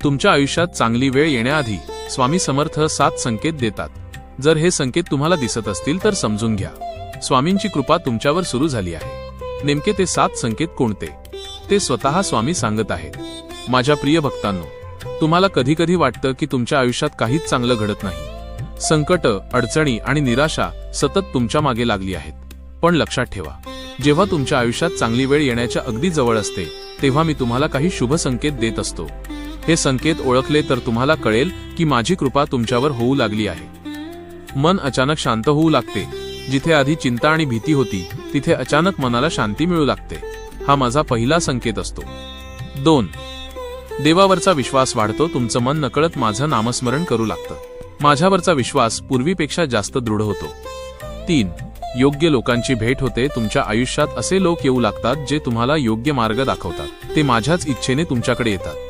तुमच्या आयुष्यात चांगली वेळ येण्याआधी स्वामी समर्थ 7 संकेत देतात. जर हे संकेत तुम्हाला दिसत असतील तर समजून घ्या, स्वामींची कृपा तुमच्यावर सुरू झाली आहे. नेमके ते 7 संकेत कोणते ते स्वतः स्वामी सांगत आहेत. माझ्या प्रिय भक्तांनो, तुम्हाला कधी कधी वाटतं की तुमच्या आयुष्यात काहीच चांगलं घडत नाही. संकट, अडचणी आणि निराशा सतत तुमच्या मागे लागली आहेत. पण लक्षात ठेवा, जेव्हा तुमच्या आयुष्यात चांगली वेळ येण्याच्या अगदी जवळ असते तेव्हा मी तुम्हाला काही शुभ संकेत देत असतो. हे संकेत ओळखले तर तुम्हाला कळेल की माझी कृपा तुमच्यावर होऊ लागली आहे. मन अचानक शांत होऊ लागते. जिथे आधी चिंता आणि भीती होती तिथे अचानक मनाला शांती मिळू लागते. हा माझा पहिला संकेत असतो. 2. देवावरचा विश्वास वाढतो. तुमचं मन नकळत माझं नामस्मरण करू लागतं. माझ्यावरचा विश्वास पूर्वीपेक्षा जास्त दृढ होतो. 3. योग्य लोकांची भेट होते. तुमच्या आयुष्यात असे लोक येऊ लागतात जे तुम्हाला योग्य मार्ग दाखवतात. ते माझ्याच इच्छेने तुमच्याकडे येतात.